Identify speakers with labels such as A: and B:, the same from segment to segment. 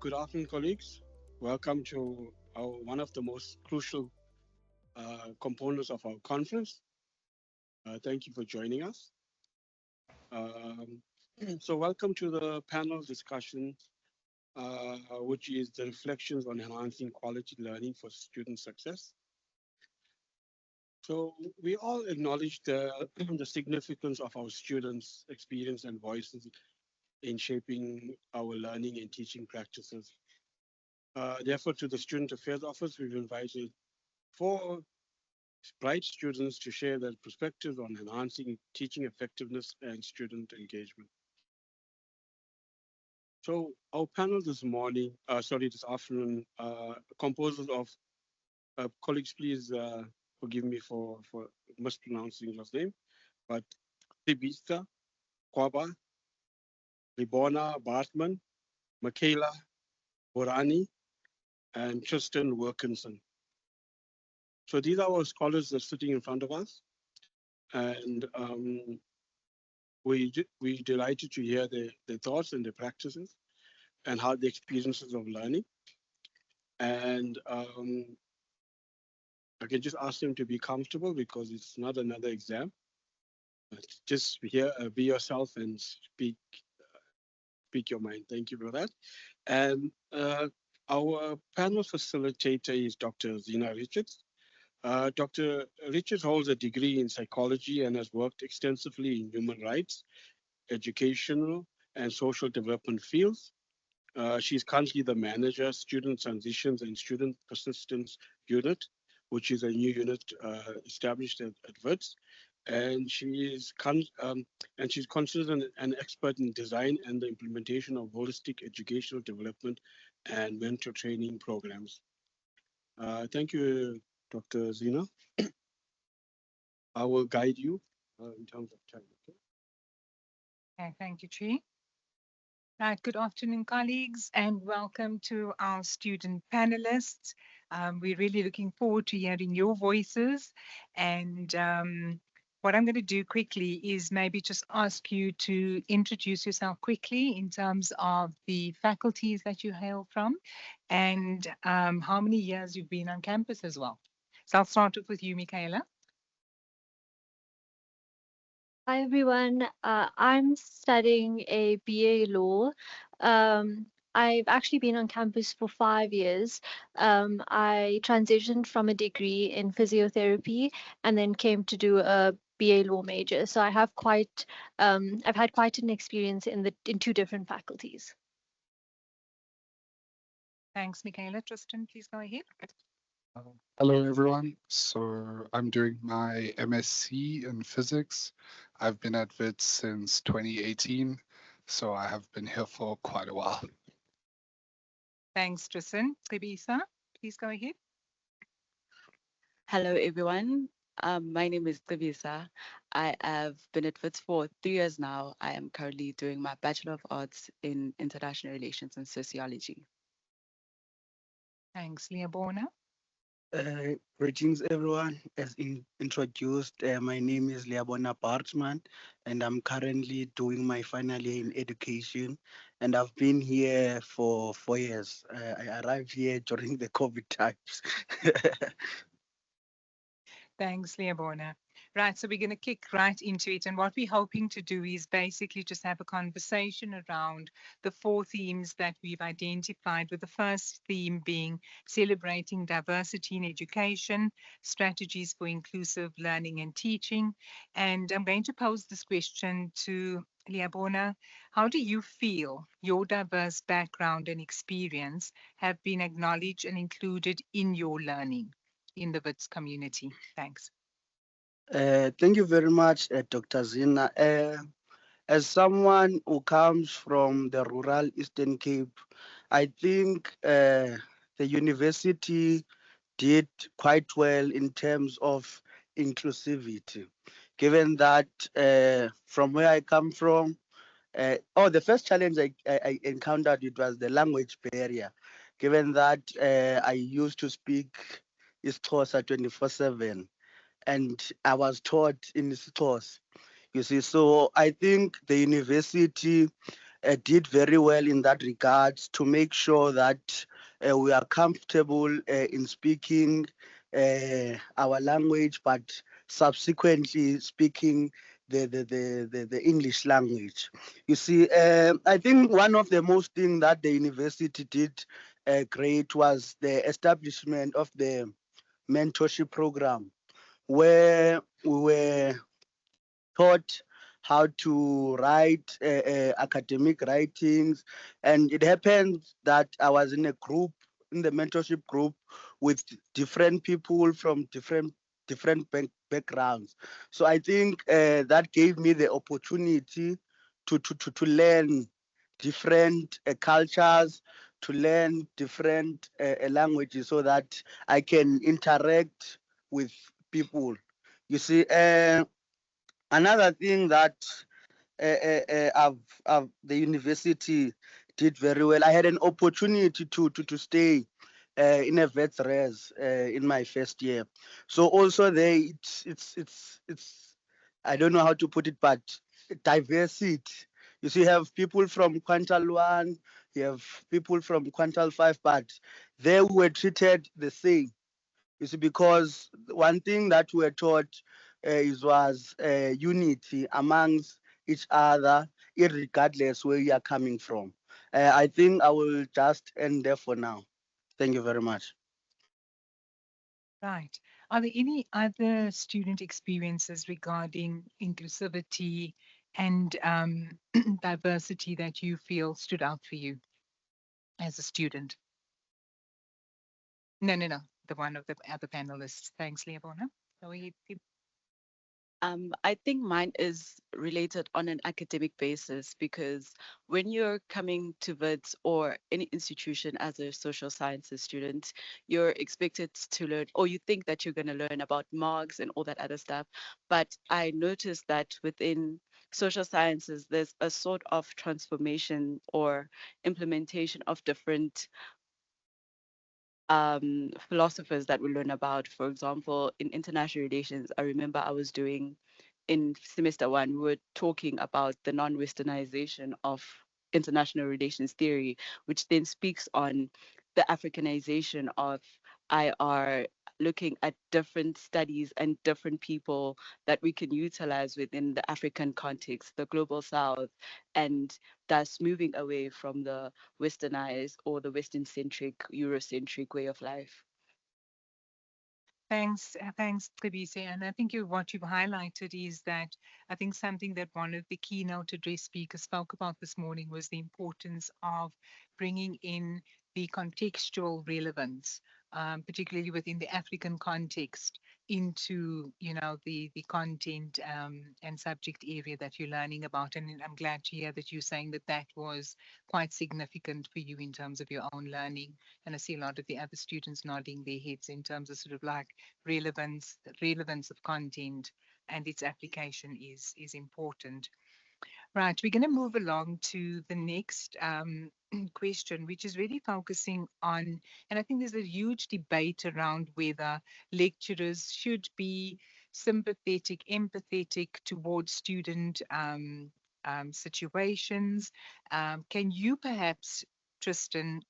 A: Good afternoon, colleagues. Welcome to one of the most crucial components of our conference. Thank you for joining us. Um, so, welcome to the panel discussion, which is the reflections on enhancing quality learning for student success. So, we all acknowledge the significance of our students' experience and voices in shaping our learning and teaching practices. Therefore, to the Student Affairs Office, we've invited 4 bright students to share their perspectives on enhancing teaching effectiveness and student engagement. So our panel this afternoon, composes of colleagues. Please forgive me for mispronouncing your name, but Tibista, Kwaba, Libona Bartman, Michaela Borani, and Tristan Wilkinson. So these are our scholars that are sitting in front of us, and we're delighted to hear their thoughts and their practices and how the experiences of learning. And I can just ask them to be comfortable because it's not another exam. But just here, be yourself and speak your mind. Thank you for that. And our panel facilitator is Dr. Zina Richards. Dr. Richards holds a degree in psychology and has worked extensively in human rights, educational, and social development fields. She's currently the manager, student transitions and student persistence unit, which is a new unit established at WITS. And she's considered an expert in design and the implementation of holistic educational development and mentor training programs. Thank you, Dr. Zina. I will guide you in terms of time. Okay?
B: Okay, thank you, Chi. Right, good afternoon, colleagues, and welcome to our student panelists. We're really looking forward to hearing your voices. And what I'm going to do quickly is maybe just ask you to introduce yourself quickly in terms of the faculties that you hail from and how many years you've been on campus as well. So I'll start off with you, Michaela.
C: Hi everyone, I'm studying a BA Law. I've actually been on campus for 5 years. I transitioned from a degree in physiotherapy and then came to do a BA Law major. So I've had quite an experience in 2 different faculties.
B: Thanks, Michaela. Tristan, please go ahead.
D: Hello, everyone. So I'm doing my MSc in physics. I've been at WITS since 2018, so I have been here for quite a while.
B: Thanks, Tristan. Tibisa, please go ahead.
E: Hello, everyone. My name is Tibisa. I have been at WITS for 3 years now. I am currently doing my Bachelor of Arts in International Relations and Sociology.
B: Thanks, Leabona.
F: Greetings, everyone. As introduced, my name is Leabona Bartman, and I'm currently doing my final year in education. And I've been here for 4 years. I arrived here during the COVID times.
B: Thanks, Leabona. Right, so we're going to kick right into it. And what we're hoping to do is basically just have a conversation around the 4 themes that we've identified, with the first theme being celebrating diversity in education, strategies for inclusive learning and teaching. And I'm going to pose this question to Leabona. How do you feel your diverse background and experience have been acknowledged and included in your learning in the WITS community? Thanks.
F: Thank you very much, Dr. Zina. As someone who comes from the rural Eastern Cape, I think the university did quite well in terms of inclusivity, given that from where I come from, the first challenge I encountered, it was the language barrier, given that I used to speak isiXhosa 24/7, and I was taught in isiXhosa. You see, so I think the university did very well in that regards to make sure that we are comfortable in speaking our language, but subsequently speaking the English language. You see, I think one of the most things that the university did great was the establishment of the mentorship program, where we were taught how to write academic writings. And it happened that I was in a group, in the mentorship group, with different people from different backgrounds. So I think that gave me the opportunity to learn different cultures, to learn different languages so that I can interact with people. You see, another thing that the university did very well. I had an opportunity to stay in a vets res in my first year. So also there, it's I don't know how to put it, but diversity. You see, you have people from Quantal 1, you have people from Quantal 5, but they were treated the same. You see, because one thing that we were taught was unity amongst each other, regardless where you are coming from. I think I will just end there for now. Thank you very much.
B: Right. Are there any other student experiences regarding inclusivity and diversity that you feel stood out for you as a student? No. The one of the other panelists. Thanks, Leabona. Go ahead, Pip.
E: I think mine is related on an academic basis because when you're coming to VITS or any institution as a social sciences student, you're expected to learn, or you think that you're going to learn about Marx and all that other stuff. But I noticed that within social sciences, there's a sort of transformation or implementation of different philosophers that we learn about. For example, in international relations, I remember I was doing in semester 1, we were talking about the non-Westernization of international relations theory, which then speaks on the Africanization of IR, looking at different studies and different people that we can utilize within the African context, the global South, and thus moving away from the westernized or the Western-centric, Eurocentric way of life.
B: Thanks, Tribise. And I think what you've highlighted is that I think something that one of the keynote address speakers spoke about this morning was the importance of bringing in the contextual relevance, particularly within the African context, into the content and subject area that you're learning about. And I'm glad to hear that you're saying that that was quite significant for you in terms of your own learning. And I see a lot of the other students nodding their heads in terms of sort of like relevance of content and its application is important. Right, we're going to move along to the next question, which is really focusing on, and I think there's a huge debate around whether lecturers should be sympathetic, empathetic towards student situations. Can you perhaps, Tristan,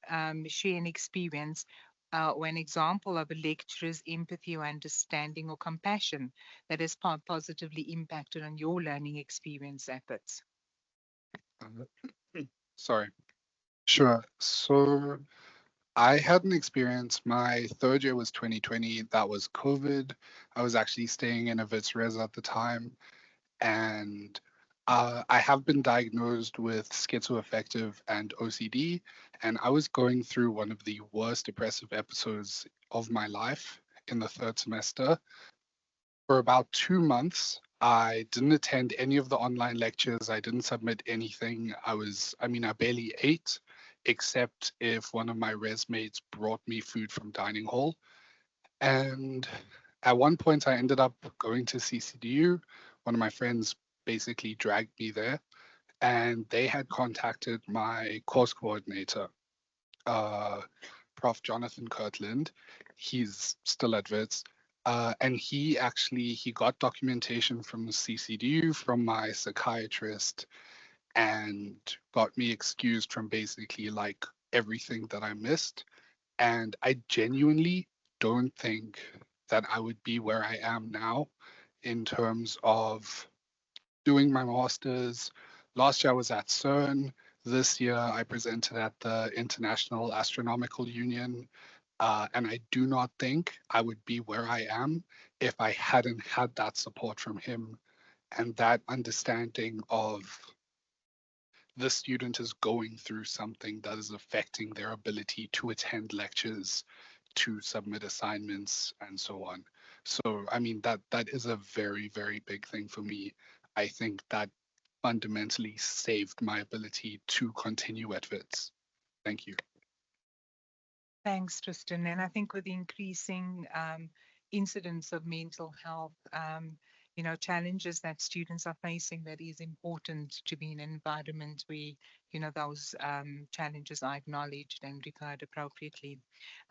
B: share an experience or an example of a lecturer's empathy or understanding or compassion that has positively impacted on your learning experience efforts?
D: Sorry. Sure. So I had an experience. My third year was 2020. That was COVID. I was actually staying in a Wits res at the time. And I have been diagnosed with schizoaffective and OCD. And I was going through one of the worst depressive episodes of my life in the third semester. For about 2 months, I didn't attend any of the online lectures. I didn't submit anything. I barely ate, except if one of my res mates brought me food from dining hall. And at one point, I ended up going to CCDU. One of my friends basically dragged me there, and they had contacted my course coordinator, Prof. Jonathan Kirtland. He's still at Wits. And he got documentation from the CCDU, from my psychiatrist, and got me excused from basically like everything that I missed. And I genuinely don't think that I would be where I am now in terms of doing my master's. Last year I was at CERN. This year I presented at the International Astronomical Union. And I do not think I would be where I am if I hadn't had that support from him and that understanding of the student is going through something that is affecting their ability to attend lectures, to submit assignments, and so on. So, I mean, that is a very, very big thing for me. I think that fundamentally saved my ability to continue at WITS. Thank you.
B: Thanks, Tristan. And I think with the increasing incidence of mental health, challenges that students are facing, that is important to be in an environment where, those challenges are acknowledged and referred appropriately.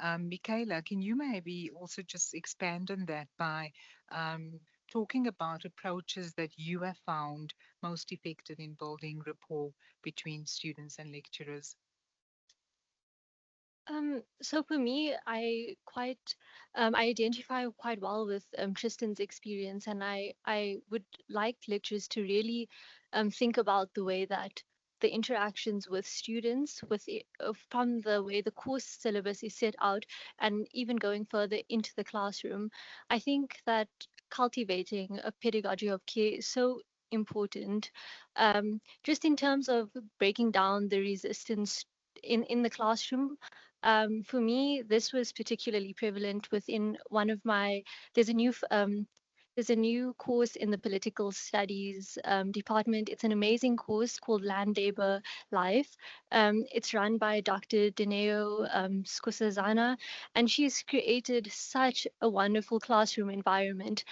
B: Michaela, can you maybe also just expand on that by talking about approaches that you have found most effective in building rapport between students and lecturers?
C: So for me, I identify quite well with Tristan's experience, and I would like lecturers to really think about the way that the interactions with students, from the way the course syllabus is set out, and even going further into the classroom. I think that cultivating a pedagogy of care is so important, just in terms of breaking down the resistance in the classroom. For me, this was particularly prevalent within one of my. There's a new there's a new course in the political studies department. It's an amazing course called Land Labor Life. It's run by Dr. Dineo Skosazana, and she's created such a wonderful classroom environment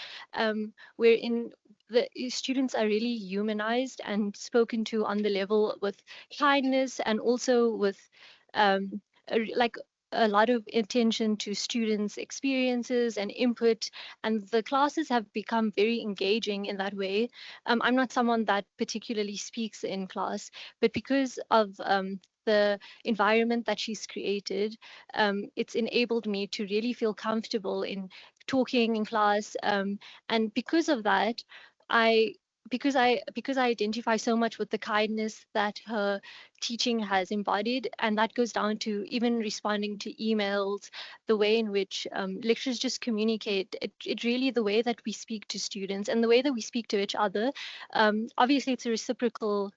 C: wherein the students are really humanized and spoken to on the level with kindness and also with like a lot of attention to students' experiences and input, and the classes have become very engaging in that way. I'm not someone that particularly speaks in class, but because of the environment that she's created, it's enabled me to really feel comfortable in talking in class. And because of that, I because I identify so much with the kindness that her teaching has embodied, and that goes down to even responding to emails, the way in which lecturers just communicate. It really, the way that we speak to students and the way that we speak to each other. Obviously, it's a reciprocal.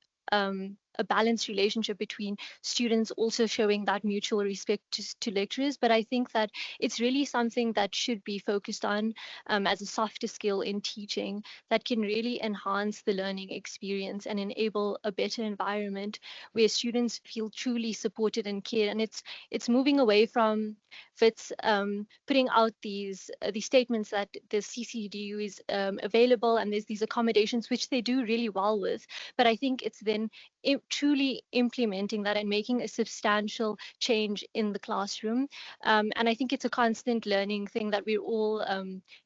C: A balanced relationship between students also showing that mutual respect to lecturers. But I think that it's really something that should be focused on as a softer skill in teaching that can really enhance the learning experience and enable a better environment where students feel truly supported and cared. And it's moving away from WITS putting out these statements that the CCDU is available and there's these accommodations, which they do really well with. But I think it's then truly implementing that and making a substantial change in the classroom. And I think it's a constant learning thing that we all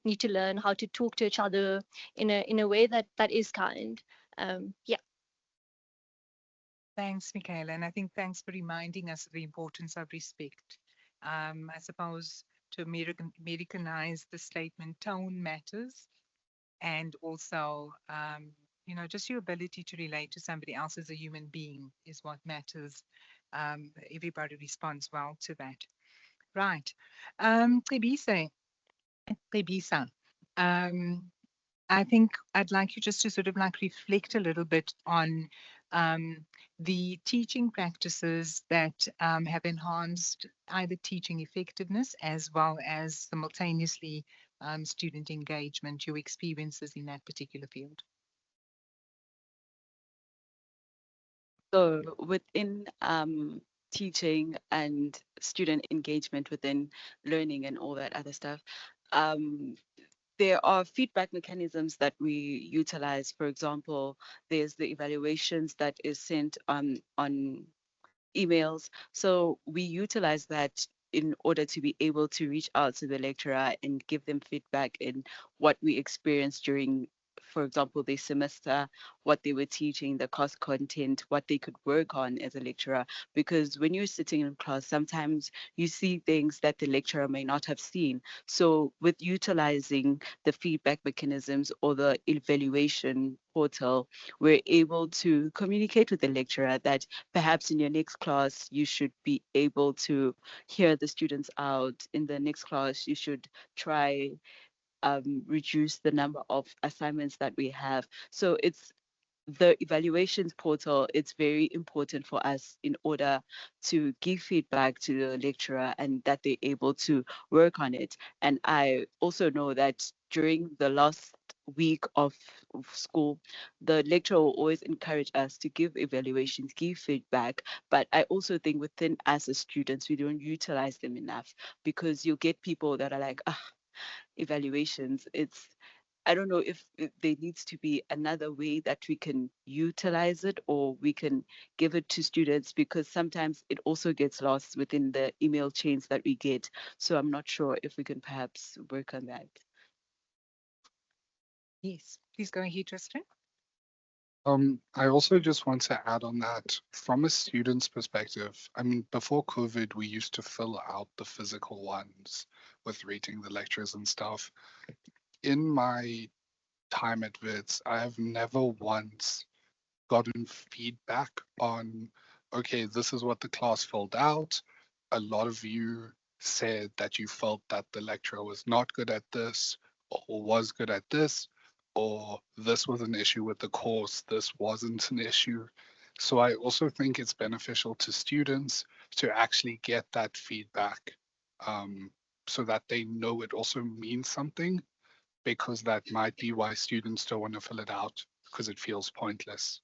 C: need to learn how to talk to each other in a way that is kind. Yeah.
B: Thanks, Michaela. And I think thanks for reminding us of the importance of respect. I suppose to Americanize the statement, tone matters. And also, just your ability to relate to somebody else as a human being is what matters. Everybody responds well to that. Right. Cebisa, I think I'd like you just to sort of like reflect a little bit on the teaching practices that have enhanced either teaching effectiveness as well as simultaneously student engagement, your experiences in that particular field.
E: So within teaching and student engagement within learning and all that other stuff, there are feedback mechanisms that we utilize. For example, there's the evaluations that is sent on emails. So we utilize that in order to be able to reach out to the lecturer and give them feedback in what we experienced during for example, their semester, what they were teaching, the course content, what they could work on as a lecturer. Because when you're sitting in class, sometimes you see things that the lecturer may not have seen. So with utilizing the feedback mechanisms or the evaluation portal, we're able to communicate with the lecturer that perhaps in your next class, you should be able to hear the students out. In the next class, you should try reduce the number of assignments that we have. So it's the evaluations portal. It's very important for us in order to give feedback to the lecturer and that they're able to work on it. And I also know that during the last week of school, the lecturer will always encourage us to give evaluations, give feedback. But I also think within us as students, we don't utilize them enough, because you'll get people that are like, ah, evaluations. I don't know if there needs to be another way that we can utilize it, or we can give it to students, because sometimes it also gets lost within the email chains that we get. So I'm not sure if we can perhaps work on that.
B: Yes, please go ahead, Tristan.
D: I also just want to add on that from a student's perspective. I mean, before COVID, we used to fill out the physical ones with rating the lectures and stuff. In my time at WITS, I have never once gotten feedback on, okay, this is what the class filled out. A lot of you said that you felt that the lecturer was not good at this, or was good at this, or this was an issue with the course, this wasn't an issue. So I also think it's beneficial to students to actually get that feedback, so that they know it also means something, because that might be why students don't want to fill it out, because it feels pointless.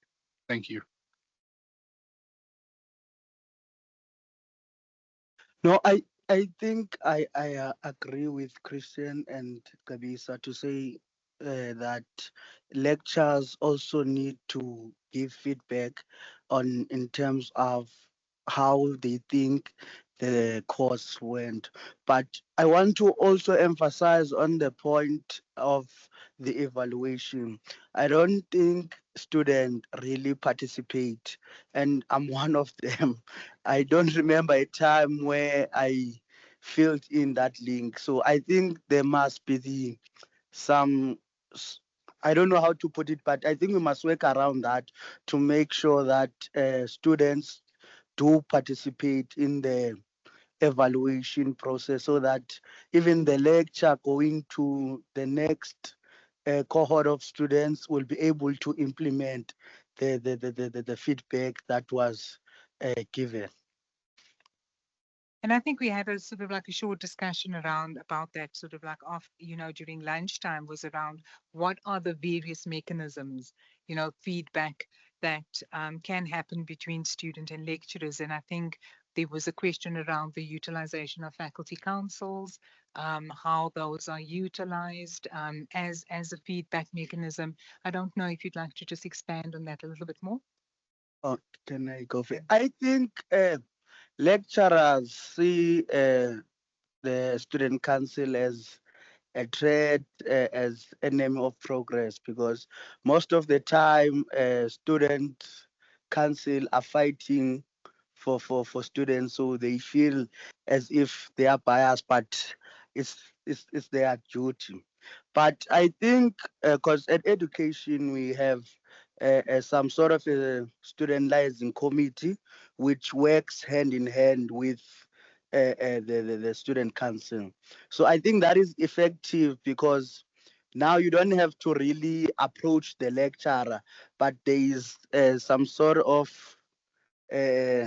D: Thank you.
F: No, I think I agree with Christian and Kabisa to say that lecturers also need to give feedback on in terms of how they think the course went. But I want to also emphasize on the point of the evaluation. I don't think students really participate, and I'm one of them. I don't remember a time where I filled in that link. So I think there must be some, I don't know how to put it, but I think we must work around that to make sure that students do participate in the evaluation process, so that even the lecture going to the next cohort of students will be able to implement the feedback that was given.
B: And I think we had a sort of like a short discussion around about that, sort of like off, during lunchtime, was around what are the various mechanisms, feedback that can happen between student and lecturers. And I think there was a question around the utilization of faculty councils, how those are utilized as a feedback mechanism. I don't know if you'd like to just expand on that a little bit more.
F: Oh, can I go first? I think lecturers see the student council as a threat, as enemy of progress, because most of the time student council are fighting for students, so they feel as if they are biased, but it's their duty. But I think because at education we have some sort of a student liaison committee which works hand in hand with the student council. So I think that is effective, because now you don't have to really approach the lecturer, but there is some sort of uh,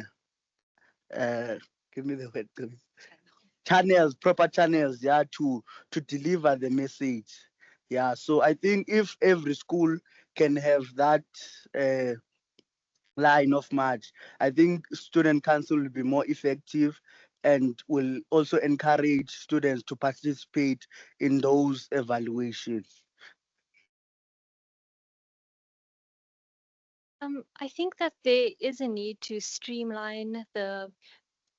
F: uh, give me the word, channels, proper channels, yeah, to deliver the message. Yeah, so I think if every school can have that line of march, I think student council will be more effective and will also encourage students to participate in those evaluations.
C: I think that there is a need to streamline the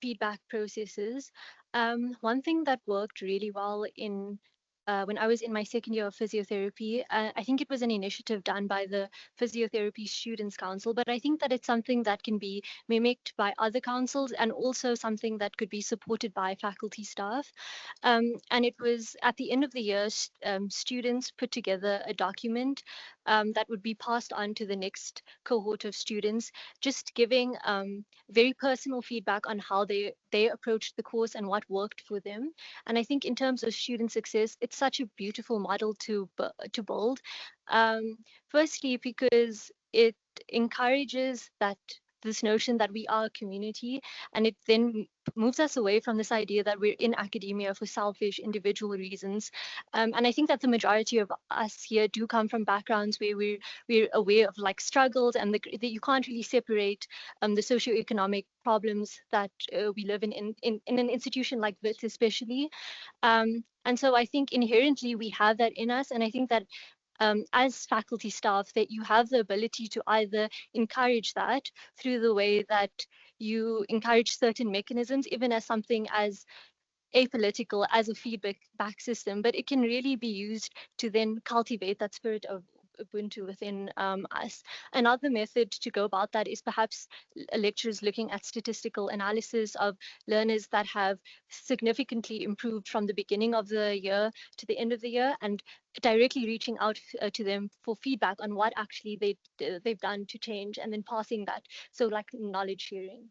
C: feedback processes. One thing that worked really well in when I was in my second year of physiotherapy. I think it was an initiative done by the Physiotherapy Students Council, but I think that it's something that can be mimicked by other councils and also something that could be supported by faculty staff. And it was at the end of the year, students put together a document that would be passed on to the next cohort of students, just giving very personal feedback on how they approached the course and what worked for them. And I think in terms of student success, it's such a beautiful model to build. Firstly, because it encourages that this notion that we are a community, and it then moves us away from this idea that we're in academia for selfish individual reasons. And I think that the majority of us here do come from backgrounds where we're aware of like struggles, and that you can't really separate the socioeconomic problems that we live in an institution like this, especially. And so I think inherently we have that in us, and I think that as faculty staff, that you have the ability to either encourage that through the way that you encourage certain mechanisms, even as something as apolitical as a feedback back system, but it can really be used to then cultivate that spirit of Ubuntu within us. Another method to go about that is perhaps lecturers looking at statistical analysis of learners that have significantly improved from the beginning of the year to the end of the year, and directly reaching out to them for feedback on what actually they've done to change, and then passing that. So like knowledge sharing.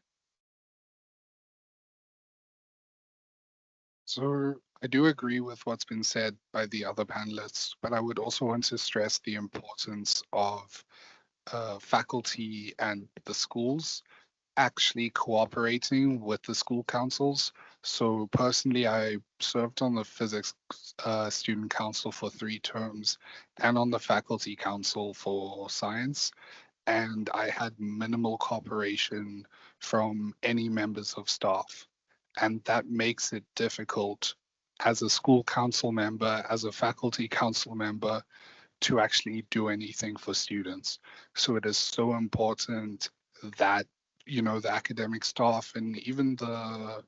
D: So I do agree with what's been said by the other panelists, but I would also want to stress the importance of faculty and the schools actually cooperating with the school councils. So personally, I served on the physics student council for 3 terms and on the faculty council for science. And I had minimal cooperation from any members of staff. And that makes it difficult as a school council member, as a faculty council member, to actually do anything for students. So it is so important that, you know, the academic staff and even the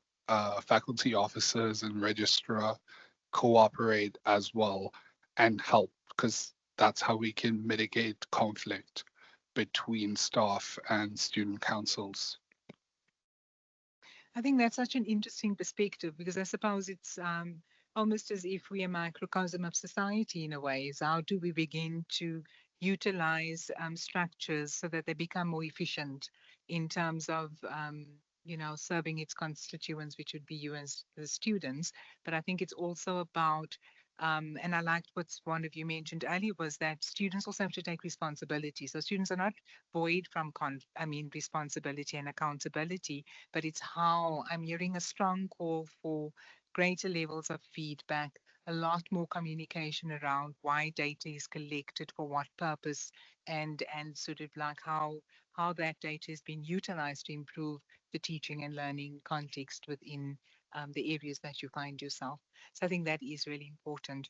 D: faculty officers and registrar cooperate as well and help, because that's how we can mitigate conflict between staff and student councils.
B: I think that's such an interesting perspective, because I suppose it's almost as if we are a microcosm of society in a way. So how do we begin to utilize structures so that they become more efficient in terms of serving its constituents, which would be you as the students. But I think it's also about and I liked what one of you mentioned earlier, was that students also have to take responsibility. So students are not void from responsibility and accountability, but it's how I'm hearing a strong call for greater levels of feedback, a lot more communication around why data is collected, for what purpose, and sort of like how that data is being utilized to improve the teaching and learning context within the areas that you find yourself. So I think that is really important.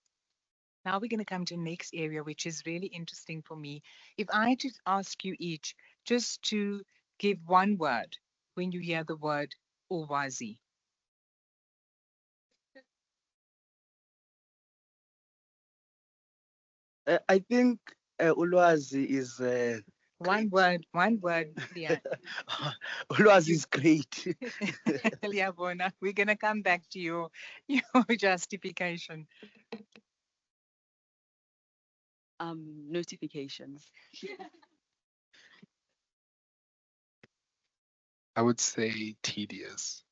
B: Now we're going to come to the next area, which is really interesting for me. If I had to ask you each just to give one word when you hear the word Ulwazi.
F: I think Ulwazi is
B: One word, yeah.
F: Ulwazi is great.
B: Liabona, we're going to come back to your justification.
E: Notifications.
D: I would say tedious.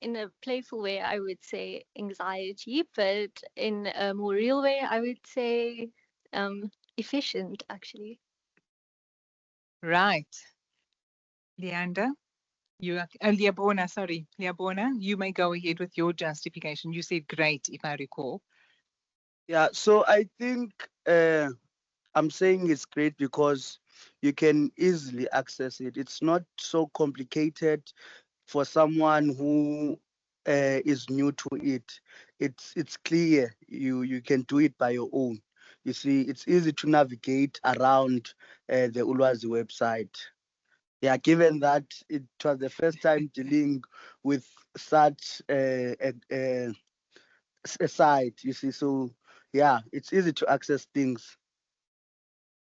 C: In a playful way, I would say anxiety, but in a more real way, I would say efficient, actually.
B: Right. Leander, you are, Liabona, sorry. Liabona, you may go ahead with your justification. You said great, if I recall.
F: Yeah, so I think I'm saying it's great because you can easily access it. It's not so complicated for someone who is new to it. It's clear. You can do it by your own. You see, it's easy to navigate around the Ulwazi website. Yeah, given that it was the first time dealing with such a site, you see, so yeah, it's easy to access things.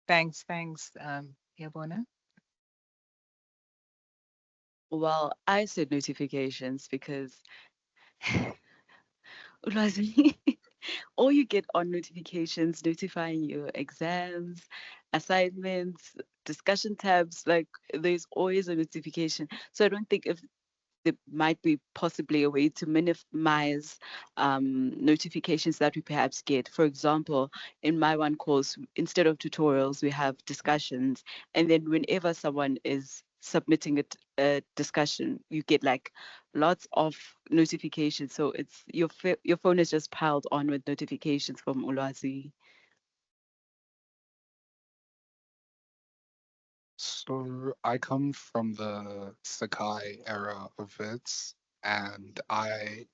B: Thanks, Yabona.
E: Well, I said notifications because Ulwazi, all you get on notifications notifying your exams, assignments, discussion tabs, like there's always a notification. So I don't think if there might be possibly a way to minimize notifications that we perhaps get. For example, in my one course, instead of tutorials, we have discussions. And then whenever someone is submitting a discussion, you get like lots of notifications. So it's your phone is just piled on with notifications from Ulwazi.
D: So I come from the Sakai era of VITS, and I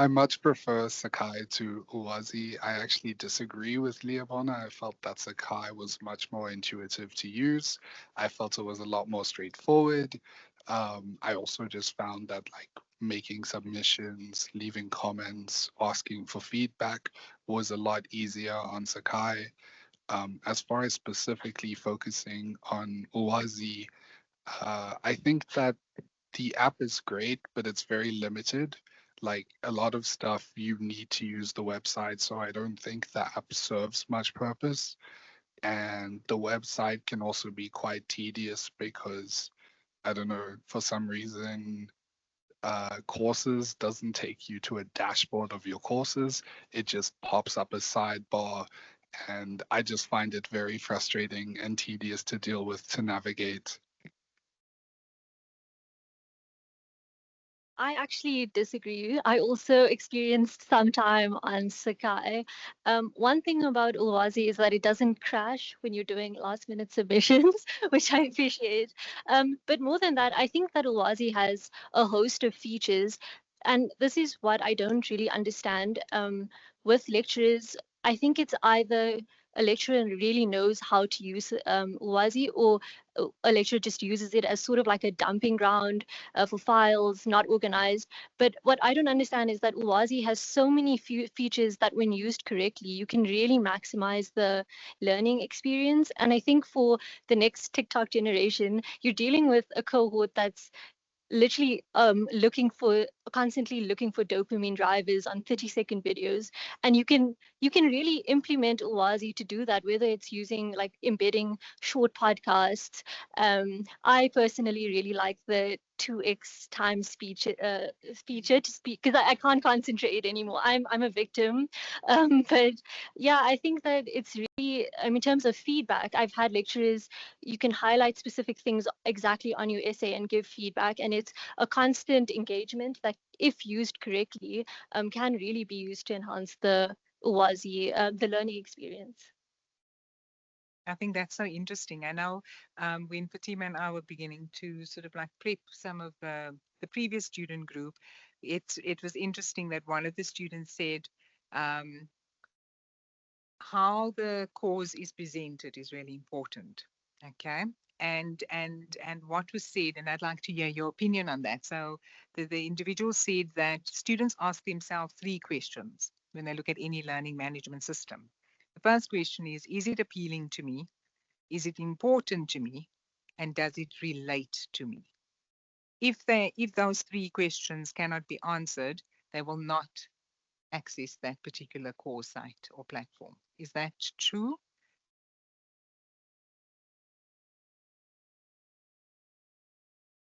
D: much prefer Sakai to Uwazi. I actually disagree with Liabona. I felt that Sakai was much more intuitive to use. I felt it was a lot more straightforward. I also just found that like making submissions, leaving comments, asking for feedback was a lot easier on Sakai. As far as specifically focusing on Uwazi, I think that the app is great, but it's very limited. Like a lot of stuff, you need to use the website, so I don't think the app serves much purpose. And the website can also be quite tedious because I don't know, for some reason, courses doesn't take you to a dashboard of your courses. It just pops up a sidebar, and I just find it very frustrating and tedious to deal with to navigate.
C: I actually disagree. I also experienced some time on Sakai. One thing about Ulwazi is that it doesn't crash when you're doing last minute submissions, which I appreciate. But more than that, I think that Ulwazi has a host of features. And this is what I don't really understand. With lecturers, I think it's either a lecturer really knows how to use Ulwazi, or a lecturer just uses it as sort of like a dumping ground for files, not organized. But what I don't understand is that Uwazi has so many features that when used correctly, you can really maximize the learning experience. And I think for the next TikTok generation, you're dealing with a cohort that's literally constantly looking for dopamine drivers on 30-second videos, and you can really implement Uwazi to do that, whether it's using like embedding short podcasts. I personally really like the 2x time speech feature to speak, because I can't concentrate anymore. I'm a victim. But yeah, I think that it's really, in terms of feedback, I've had lecturers, you can highlight specific things exactly on your essay and give feedback, and it's a constant engagement that, if used correctly, can really be used to enhance the Uwazi, the learning experience.
B: I think that's so interesting. I know when Fatima and I were beginning to sort of like prep some of the previous student group, it was interesting that one of the students said um, how the cause is presented is really important. Okay. And what was said, and I'd like to hear your opinion on that. So the individual said that students ask themselves three questions when they look at any learning management system. The first question is it appealing to me? Is it important to me? And does it relate to me? If those three questions cannot be answered, they will not access that particular course site or platform. Is that true?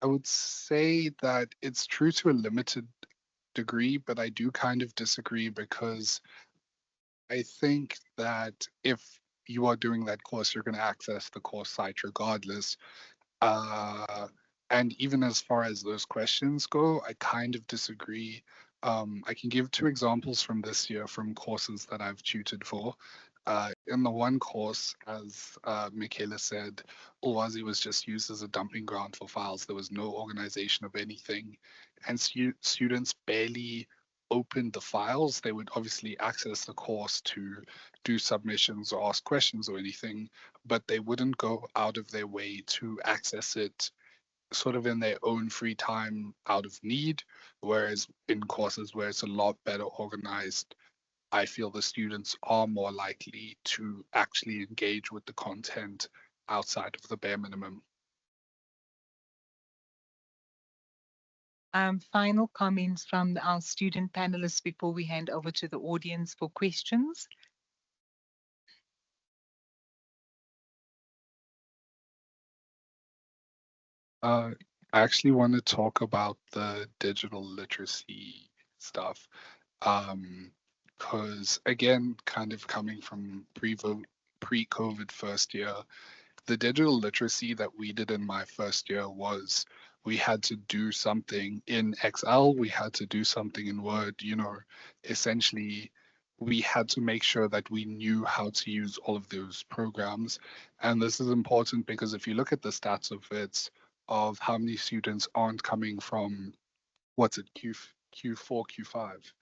D: I would say that it's true to a limited degree, but I do kind of disagree because I think that if you are doing that course, you're going to access the course site regardless. Uh, and even as far as those questions go, I kind of disagree. I can give two examples from this year from courses that I've tutored for. In the one course, as Michaela said, Ulwazi was just used as a dumping ground for files. There was no organization of anything, and students barely opened the files, they would obviously access the course to do submissions or ask questions or anything, but they wouldn't go out of their way to access it sort of in their own free time out of need. Whereas in courses where it's a lot better organized, I feel the students are more likely to actually engage with the content outside of the bare minimum.
B: Final comments from our student panelists before we hand over to the audience for questions.
D: I actually want to talk about the digital literacy stuff. Because again, kind of coming from pre-COVID first year, the digital literacy that we did in my first year was we had to do something in Excel, we had to do something in Word, essentially we had to make sure that we knew how to use all of those programs. And this is important because if you look at the stats of it, of how many students aren't coming from, Q4, Q5,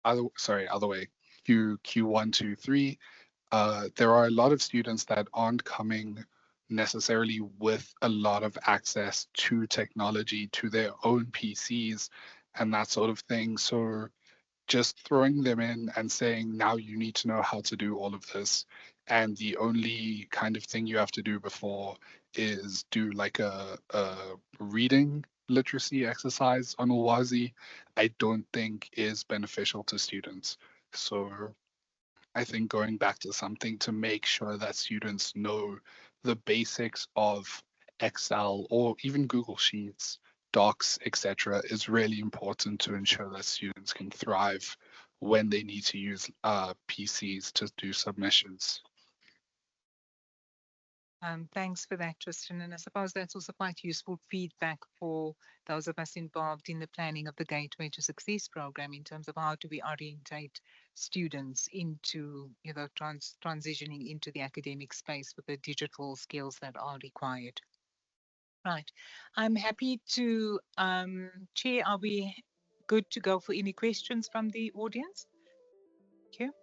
D: other way, Q1, 2, 3, there are a lot of students that aren't coming necessarily with a lot of access to technology, to their own PCs and that sort of thing. So just throwing them in and saying, now you need to know how to do all of this. And the only kind of thing you have to do before is do like a reading literacy exercise on Ulwazi, I don't think is beneficial to students. So I think going back to something to make sure that students know the basics of Excel or even Google Sheets, Docs, etc., is really important to ensure that students can thrive when they need to use PCs to do submissions.
B: Thanks for that, Tristan. And I suppose that's also quite useful feedback for those of us involved in the planning of the Gateway to Success program in terms of how do we orientate students into, transitioning into the academic space with the digital skills that are required. Right. I'm happy to, Chair, are we good to go for any questions from the audience? Thank you.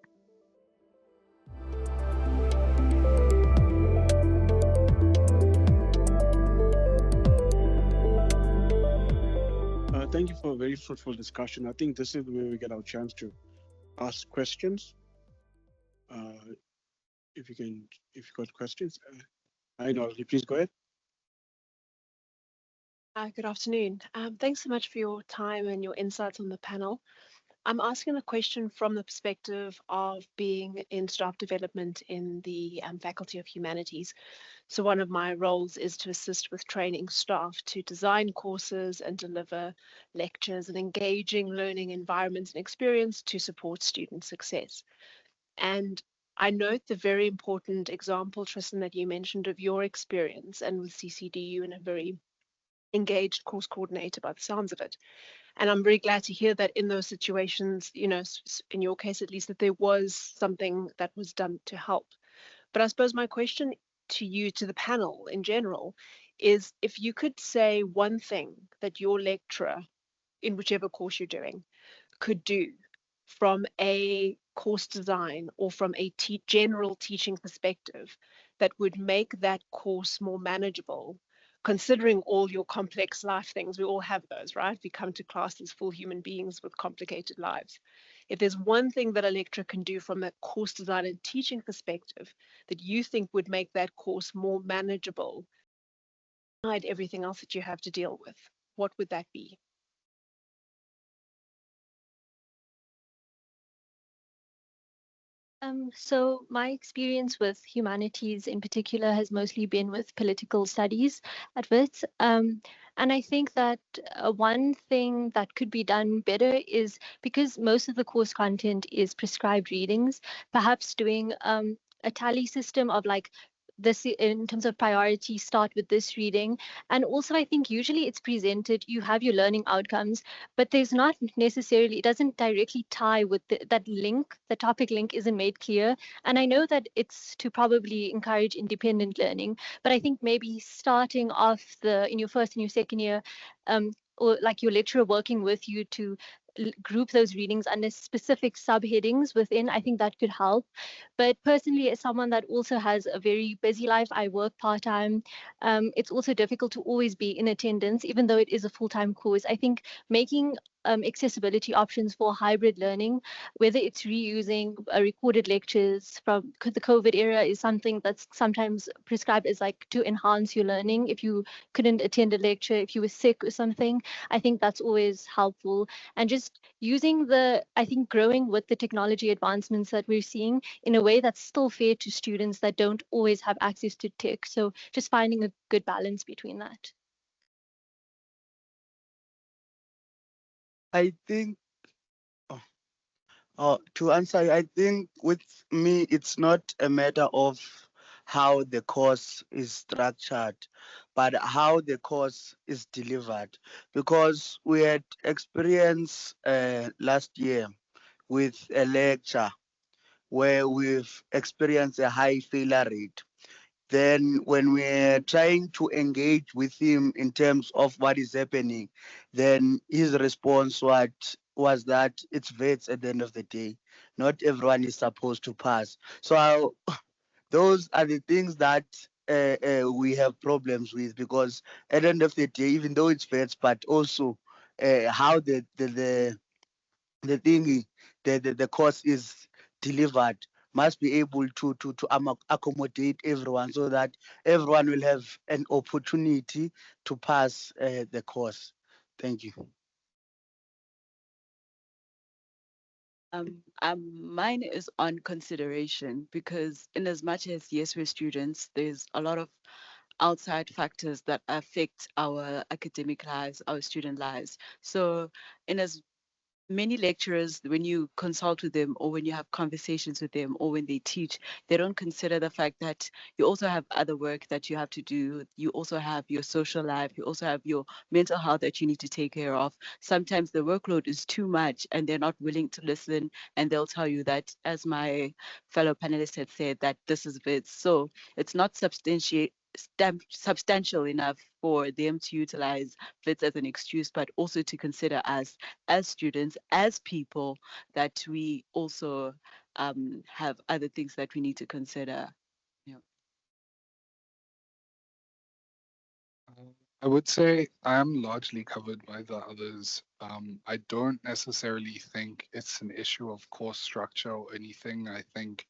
A: Thank you for a very fruitful discussion. I think this is where we get our chance to ask questions. If you've got questions, I know, please go ahead.
G: Good afternoon. Thanks so much for your time and your insights on the panel. I'm asking a question from the perspective of being in staff development in the Faculty of Humanities. So one of my roles is to assist with training staff to design courses and deliver lectures and engaging learning environments and experience to support student success. And I note the very important example, Tristan, that you mentioned of your experience and with CCDU and a very engaged course coordinator by the sounds of it. And I'm very glad to hear that in those situations, in your case at least, that there was something that was done to help. But I suppose my question to you, to the panel in general, is if you could say one thing that your lecturer in whichever course you're doing could do from a course design or from a general teaching perspective that would make that course more manageable, considering all your complex life things. We all have those, right? We come to class as full human beings with complicated lives. If there's one thing that a lecturer can do from a course design and teaching perspective that you think would make that course more manageable, beside everything else that you have to deal with, what would that be?
C: So my experience with humanities in particular has mostly been with political studies at WITS. And I think that one thing that could be done better is, because most of the course content is prescribed readings, perhaps doing a tally system of like this in terms of priority, start with this reading. And also I think usually it's presented, you have your learning outcomes, but there's not necessarily, it doesn't directly tie with that link, the topic link isn't made clear. And I know that it's to probably encourage independent learning, but I think maybe starting off in your first and your second year, or like your lecturer working with you to group those readings under specific subheadings within, I think that could help. But personally, as someone that also has a very busy life, I work part-time. It's also difficult to always be in attendance, even though it is a full-time course. I think making accessibility options for hybrid learning, whether it's reusing recorded lectures from the COVID era, is something that's sometimes prescribed as like to enhance your learning. If you couldn't attend a lecture, if you were sick or something, I think that's always helpful. And just using I think growing with the technology advancements that we're seeing in a way that's still fair to students that don't always have access to tech. So just finding a good balance between that.
F: I think, to answer, I think with me, it's not a matter of how the course is structured, but how the course is delivered. Because we had experience last year with a lecture where we've experienced a high failure rate. Then when we're trying to engage with him in terms of what is happening, then his response was that it's vets at the end of the day. Not everyone is supposed to pass. So those are the things that we have problems with, because at the end of the day, even though it's vets, but also how the thing the course is delivered must be able to accommodate everyone, so that everyone will have an opportunity to pass the course. Thank you.
E: Mine is on consideration, because in as much as yes, we're students, there's a lot of outside factors that affect our academic lives, our student lives. So in as many lecturers, when you consult with them or when you have conversations with them or when they teach, they don't consider the fact that you also have other work that you have to do. You also have your social life. You also have your mental health that you need to take care of. Sometimes the workload is too much and they're not willing to listen, and they'll tell you that, as my fellow panelists had said, that this is it. So it's not substantial enough for them to utilize FLITS as an excuse, but also to consider us as students, as people, that we also have other things that we need to consider. Yeah.
D: I would say I am largely covered by the others. I don't necessarily think it's an issue of course structure or anything. I think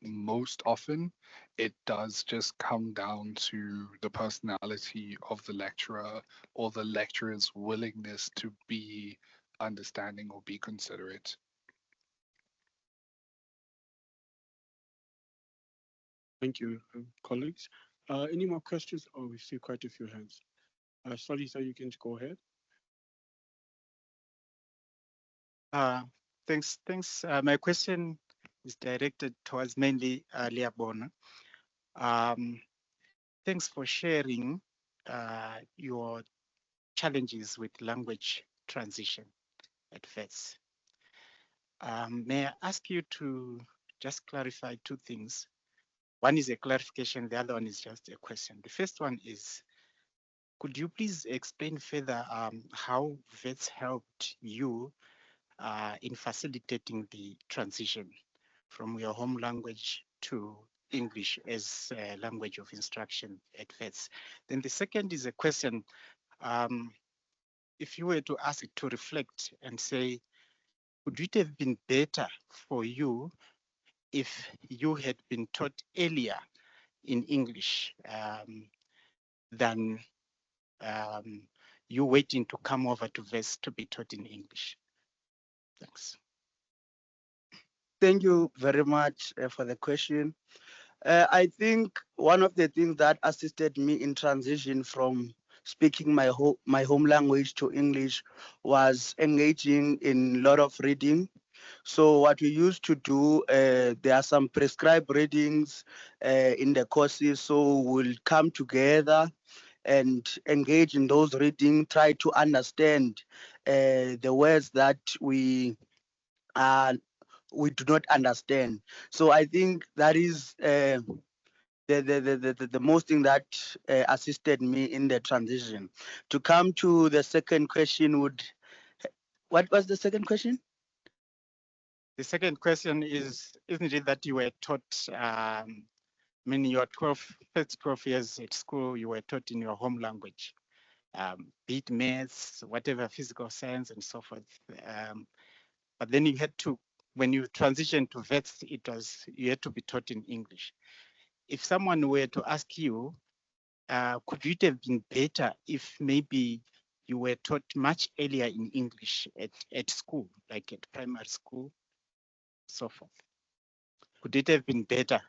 D: most often it does just come down to the personality of the lecturer or the lecturer's willingness to be understanding or be considerate.
A: Thank you, colleagues. Any more questions? Oh, we see quite a few hands. Sorry, sir, you can go ahead.
H: Thanks. My question is directed towards mainly Leabona. Thanks for sharing your challenges with language transition at FETS. May I ask you to just clarify two things? One is a clarification, the other one is just a question. The first one is, could you please explain further how VETS helped you in facilitating the transition from your home language to English as a language of instruction at FETS? Then the second is a question. If you were to ask it to reflect and say, would it have been better for you if you had been taught earlier in English than you waiting to come over to VETS to be taught in English? Thanks.
F: Thank you very much for the question. I think one of the things that assisted me in transition from speaking my home language to English was engaging in a lot of reading. So what we used to do, there are some prescribed readings in the courses. So we'll come together and engage in those reading, try to understand the words that we do not understand. So I think that is the most thing that assisted me in the transition. To come to the second question, What was the second question?
H: The second question is, isn't it that you were taught, your first 12 years at school, you were taught in your home language, be it maths, whatever, physical science and so forth. But then you had to, when you transitioned to vets, you had to be taught in English. If someone were to ask you, could it have been better if maybe you were taught much earlier in English at school, like at primary school, so forth? Could it have been better?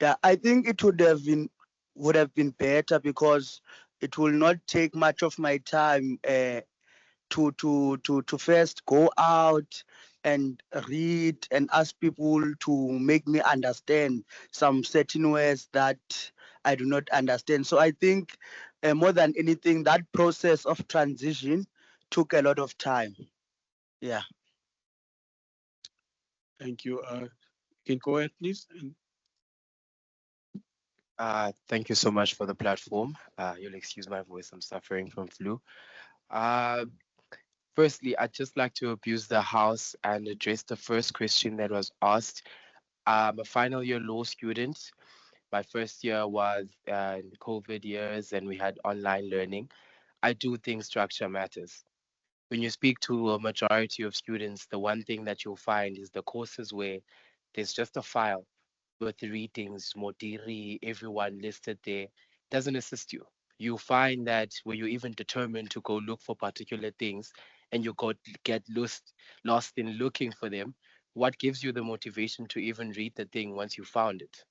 F: Yeah, I think it would have been better because it will not take much of my time to first go out and read and ask people to make me understand some certain words that I do not understand. So I think more than anything, that process of transition took a lot of time. Yeah.
A: Thank you. Can go ahead, please.
I: Thank you so much for the platform. You'll excuse my voice, I'm suffering from flu. Uh, Firstly, I'd just like to abuse the house and address the first question that was asked. I'm a final year law student. My first year was in COVID years and we had online learning. I do think structure matters. When you speak to a majority of students, the one thing that you'll find is the courses where there's just a file with the readings, Modiri, everyone listed there, doesn't assist you. You find that where you're even determined to go look for particular things and you get lost in looking for them, what gives you the motivation to even read the thing once you found it?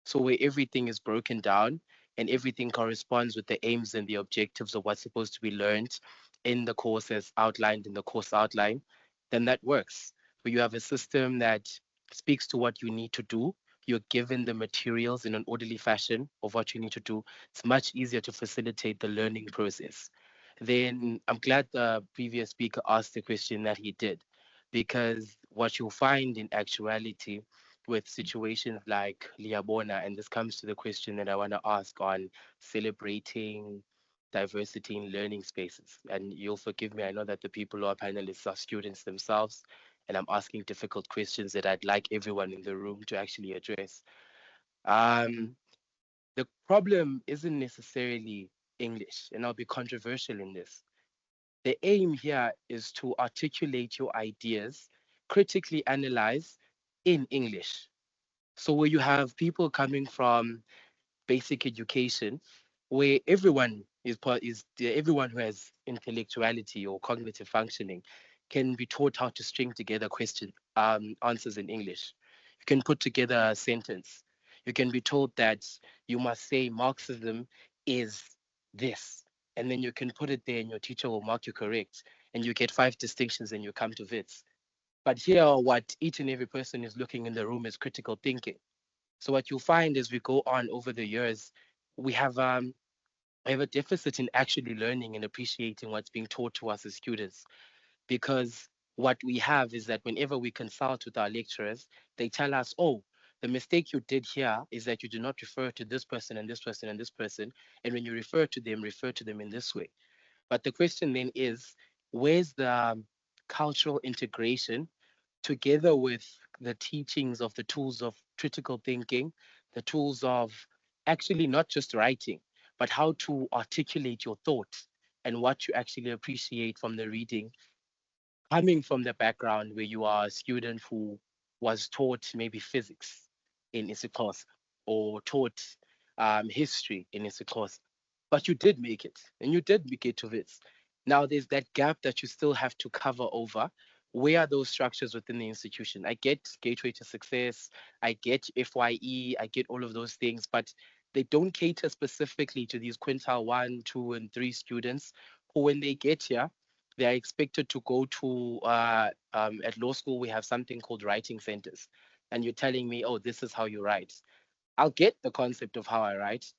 I: So where everything is broken down and everything corresponds with the aims and the objectives of what's supposed to be learned in the course as outlined in the course outline, then that works. Where you have a system that speaks to what you need to do, you're given the materials in an orderly fashion of what you need to do, it's much easier to facilitate the learning process. Then I'm glad the previous speaker asked the question that he did, because what you'll find in actuality with situations like Liabona, and this comes to the question that I want to ask on celebrating diversity in learning spaces. And you'll forgive me, I know that the people who are panelists are students themselves, and I'm asking difficult questions that I'd like everyone in the room to actually address. Um, the problem isn't necessarily English, and I'll be controversial in this. The aim here is to articulate your ideas, critically analyze in English. So where you have people coming from basic education, where everyone everyone who has intellectuality or cognitive functioning can be taught how to string together question answers in English. You can put together a sentence. You can be told that you must say Marxism is this, and then you can put it there, and your teacher will mark you correct, and you get 5 distinctions, and you come to Wits. But here, what each and every person is looking in the room is critical thinking. So what you'll find as we go on over the years, we have a deficit in actually learning and appreciating what's being taught to us as students. Because what we have is that whenever we consult with our lecturers, they tell us, oh, the mistake you did here is that you do not refer to this person and this person and this person. And when you refer to them in this way. But the question then is, where's the cultural integration together with the teachings of the tools of critical thinking, the tools of actually not just writing, but how to articulate your thoughts and what you actually appreciate from the reading, coming from the background where you are a student who was taught maybe physics in Isikos or taught history in Isikos, but you did make it and you did make it to this. Now there's that gap that you still have to cover over. Where are those structures within the institution? I get Gateway to Success, I get FYE, I get all of those things, but they don't cater specifically to these quintile 1, 2, and 3 students who, when they get here, they are expected to go to at law school we have something called writing centers, and you're telling me, oh, this is how you write. I'll get the concept of how I write,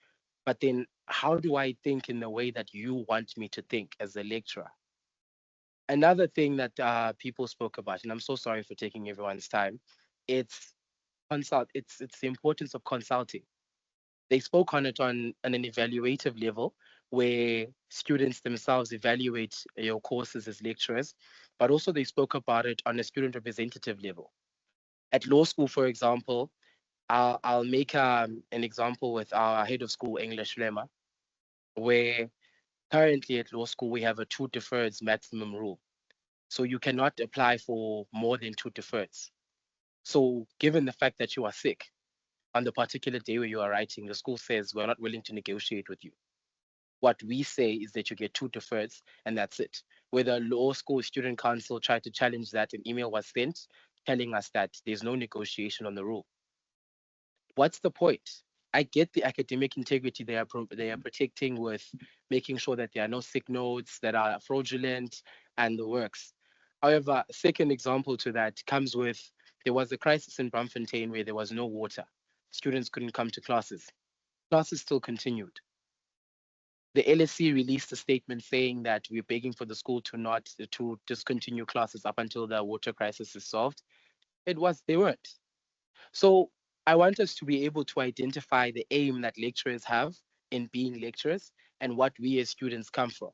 I: but then how do I think in the way that you want me to think as a lecturer? Another thing that people spoke about, and I'm so sorry for taking everyone's time, it's it's the importance of consulting. They spoke on it on an evaluative level where students themselves evaluate your courses as lecturers. but also they spoke about it on a student representative level. At law school, for example, I'll make an example with our head of school English Lema, where currently at law school we have a 2 deferreds maximum rule. So you cannot apply for more than 2 deferreds. So given the fact that you are sick on the particular day where you are writing, the school says we're not willing to negotiate with you. What we say is that you get 2 deferreds and that's it. Whether law school student council tried to challenge that, an email was sent telling us that there's no negotiation on the rule. What's the point? I get the academic integrity they are protecting with making sure that there are no sick notes that are fraudulent and the works. However, second example to that comes with, there was a crisis in Braamfontein where there was no water. Students couldn't come to classes. Classes still continued. The LSC released a statement saying that we're begging for the school to discontinue classes up until the water crisis is solved. They weren't. So I want us to be able to identify the aim that lecturers have in being lecturers and what we as students come for.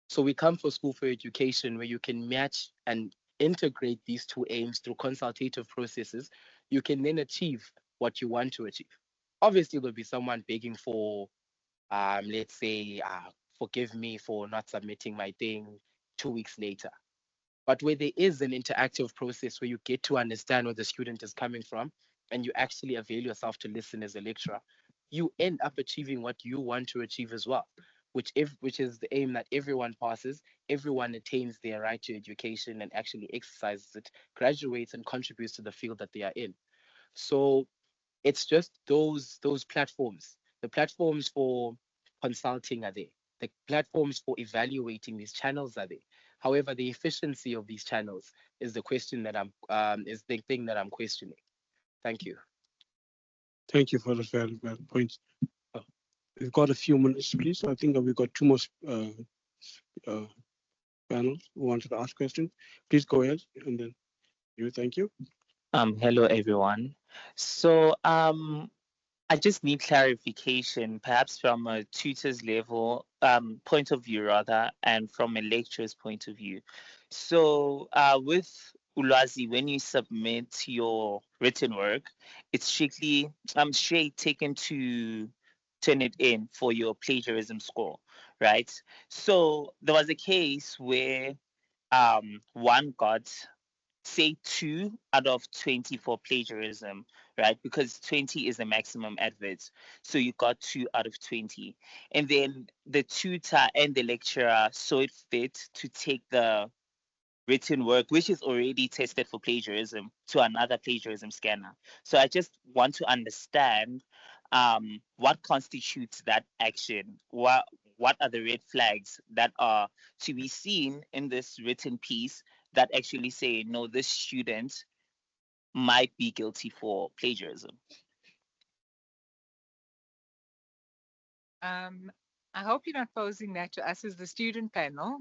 I: So we come for School for Education, where you can match and integrate these 2 aims through consultative processes. You can then achieve what you want to achieve. Obviously, there'll be someone begging for, let's say, forgive me for not submitting my thing 2 weeks later. But where there is an interactive process where you get to understand where the student is coming from and you actually avail yourself to listen as a lecturer, you end up achieving what you want to achieve as well, which is the aim that everyone passes, everyone attains their right to education and actually exercises it, graduates and contributes to the field that they are in. So it's just those platforms. The platforms for consulting are there. The platforms for evaluating these channels are there. However, the efficiency of these channels is the question that is the thing that I'm questioning. Thank you.
A: Thank you for the very points. We've got a few minutes, please. I think we've got 2 more panels who wanted to ask questions. Please go ahead, and then you. Thank you.
J: Hello everyone. So I just need clarification, perhaps from a tutor's level, point of view rather, and from a lecturer's point of view. So with Ulwazi, when you submit your written work, it's strictly straight taken to turn it in for your plagiarism score, right? So there was a case where one got, say, 2 out of 20 for plagiarism, right? Because 20 is the maximum adverts. So you got 2 out of 20. And then the tutor and the lecturer saw it fit to take the written work, which is already tested for plagiarism, to another plagiarism scanner. So I just want to understand what constitutes that action. What are the red flags that are to be seen in this written piece that actually say, no, this student might be guilty for plagiarism?
B: I hope you're not posing that to us as the student panel.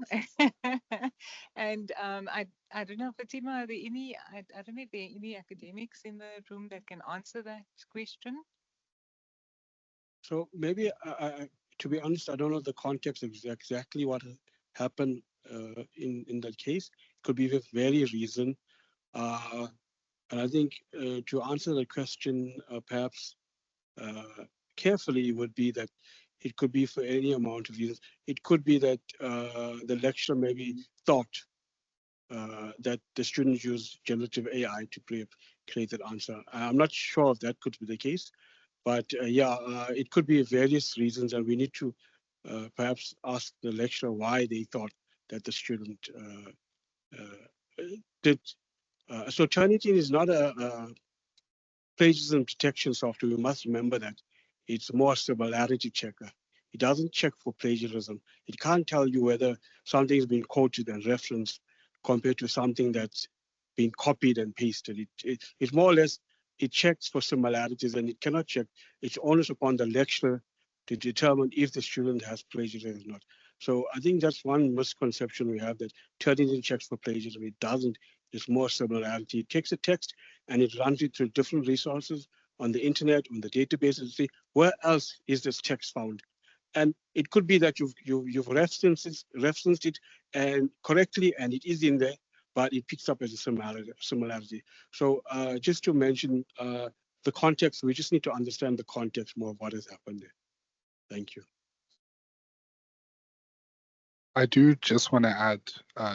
B: And I don't know, Fatima, are there any, I don't know if there are any academics in the room that can answer that question?
A: So maybe, to be honest, I don't know the context of exactly what happened in that case. It could be the very reason. And I think to answer the question, perhaps carefully, would be that it could be for any amount of reasons. It could be that the lecturer maybe thought that the students use generative AI to create that answer. I'm not sure if that could be the case, but it could be various reasons, and we need to perhaps ask the lecturer why they thought that the student did. So Turnitin is not a plagiarism detection software. We must remember that. It's more similarity checker. It doesn't check for plagiarism. It can't tell you whether something's been quoted and referenced compared to something that's been copied and pasted. It's more or less, it checks for similarities, and it cannot check. It's onus upon the lecturer to determine if the student has plagiarism or not. So I think that's one misconception we have, that Turnitin checks for plagiarism. It doesn't. It's more similarity. It takes a text and it runs it through different resources on the internet, on the database, and see where else is this text found. And it could be that you've referenced it and correctly, and it is in there, but it picks up as a similarity. So just to mention the context, we just need to understand the context more of what has happened there. Thank you.
D: I do just want to add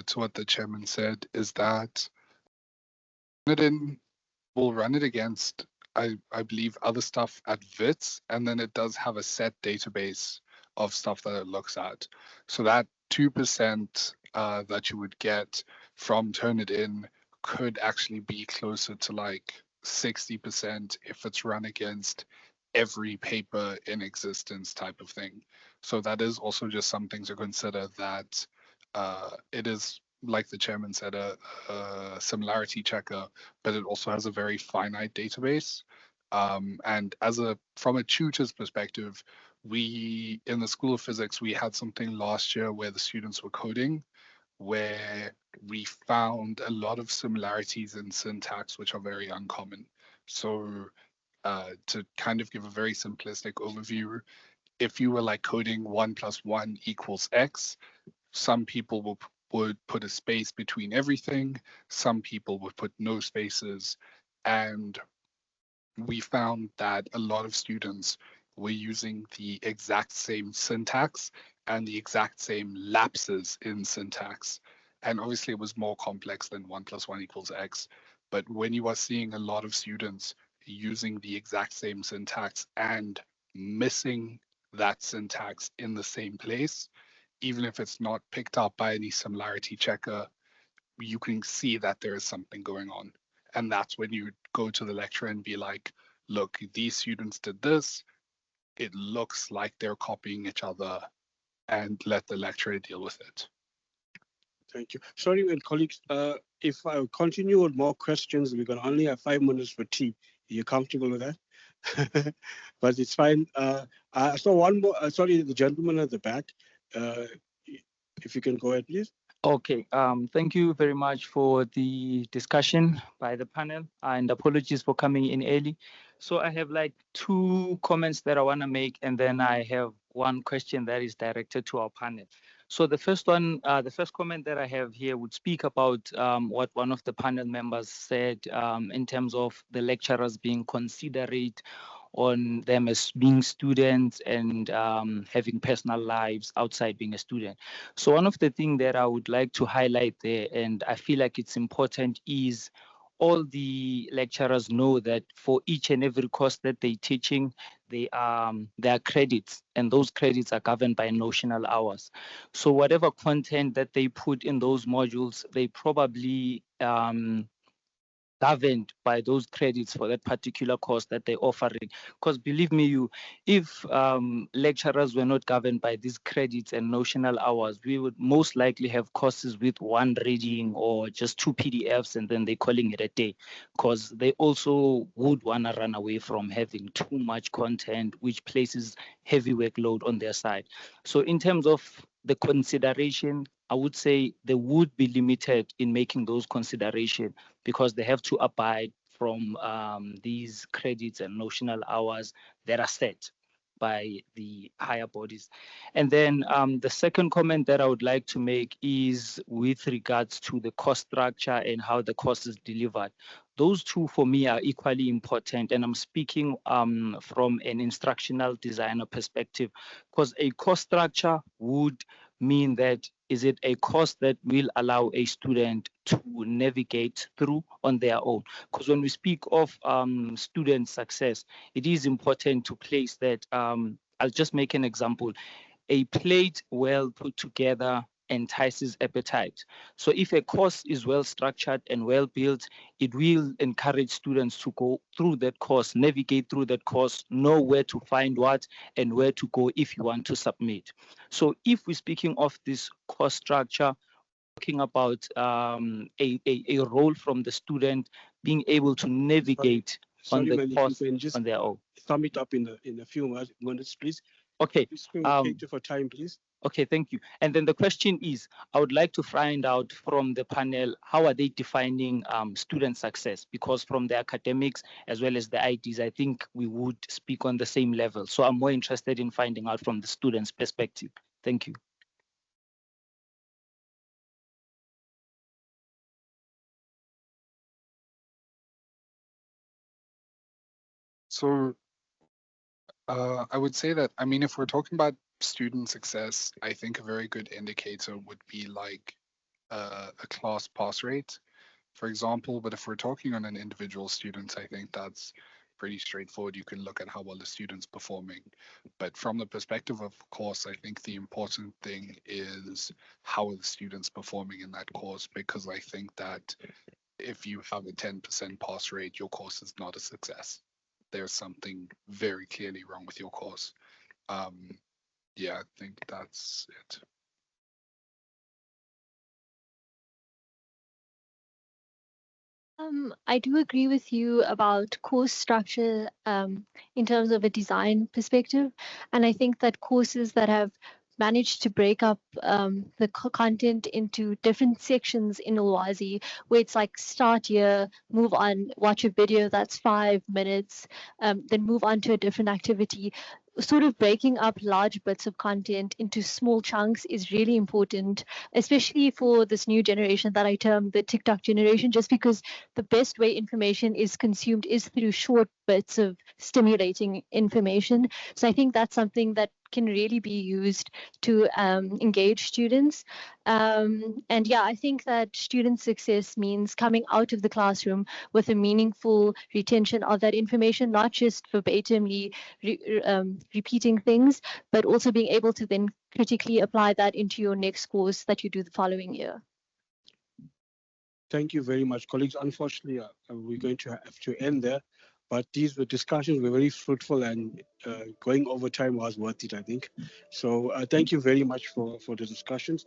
D: to what the chairman said, is that we'll run it against, I believe, other stuff at WITS, and then it does have a set database of stuff that it looks at. So that 2% that you would get from Turnitin could actually be closer to like 60% if it's run against every paper in existence type of thing. So that is also just something to consider, that it is, like the chairman said, a similarity checker, but it also has a very finite database. And from a tutor's perspective, we, in the School of Physics, we had something last year where the students were coding, where we found a lot of similarities in syntax, which are very uncommon. So to kind of give a very simplistic overview, if you were like coding 1 + 1 = X, some people would put a space between everything, some people would put no spaces, and we found that a lot of students were using the exact same syntax and the exact same lapses in syntax. And obviously it was more complex than 1 + 1 = X. But when you are seeing a lot of students using the exact same syntax and missing that syntax in the same place, even if it's not picked up by any similarity checker, you can see that there is something going on. And that's when you go to the lecturer and be like, look, these students did this. It looks like they're copying each other, and let the lecturer deal with it.
A: Thank you. Sorry, colleagues, if I continue with more questions, we're going to only have 5 minutes for tea. Are you comfortable with that? But it's fine. I saw one more, sorry, the gentleman at the back. If you can go ahead, please.
K: Okay, thank you very much for the discussion by the panel, and apologies for coming in early. So I have like 2 comments that I want to make, and then I have 1 question that is directed to our panel. So the first one, the first comment that I have here would speak about what one of the panel members said in terms of the lecturers being considerate on them as being students and having personal lives outside being a student. So one of the things that I would like to highlight there, and I feel like it's important, is all the lecturers know that for each and every course that they're teaching, there are credits, and those credits are governed by notional hours. So whatever content that they put in those modules, they probably governed by those credits for that particular course that they're offering. Because believe me, if lecturers were not governed by these credits and notional hours, we would most likely have courses with 1 reading or just 2 PDFs, and then they're calling it a day, because they also would want to run away from having too much content, which places heavy workload on their side. So in terms of the consideration, I would say they would be limited in making those considerations, because they have to abide from these credits and notional hours that are set by the higher bodies. And then the second comment that I would like to make is with regards to the cost structure and how the course is delivered. Those 2 for me are equally important, and I'm speaking from an instructional designer perspective, because a cost structure would mean that, is it a course that will allow a student to navigate through on their own? Because when we speak of student success, it is important to place that. I'll just make an example. A plate well put together entices appetite. So if a course is well structured and well built, it will encourage students to go through that course, navigate through that course, know where to find what and where to go if you want to submit. So if we're speaking of this course structure, talking about a role from the student being able to navigate on the course on their own.
A: Sum it up in a few minutes, please.
K: Okay.
A: Please cater for time, please.
K: Okay, thank you. And then the question is, I would like to find out from the panel, how are they defining student success? Because from the academics as well as the IDs, I think we would speak on the same level. So I'm more interested in finding out from the students' perspective. Thank you.
D: So I would say that, I mean, if we're talking about student success, I think a very good indicator would be like a class pass rate, for example. But if we're talking on an individual student, I think that's pretty straightforward. You can look at how well the student's performing. But from the perspective of course, I think the important thing is how are the students performing in that course, because I think that if you have a 10% pass rate, your course is not a success. There's something very clearly wrong with your course. Yeah, I think that's it.
C: I do agree with you about course structure in terms of a design perspective. And I think that courses that have managed to break up the content into different sections in Ulwazi, where it's like start here, move on, watch a video that's 5 minutes, then move on to a different activity. Sort of breaking up large bits of content into small chunks is really important, especially for this new generation that I term the TikTok generation, just because the best way information is consumed is through short bits of stimulating information. So I think that's something that can really be used to engage students. And yeah, I think that student success means coming out of the classroom with a meaningful retention of that information, not just verbatimly repeating things, but also being able to then critically apply that into your next course that you do the following year.
A: Thank you very much, colleagues. Unfortunately, we're going to have to end there, but these discussions were very fruitful, and going over time was worth it, I think. So thank you very much for the discussions.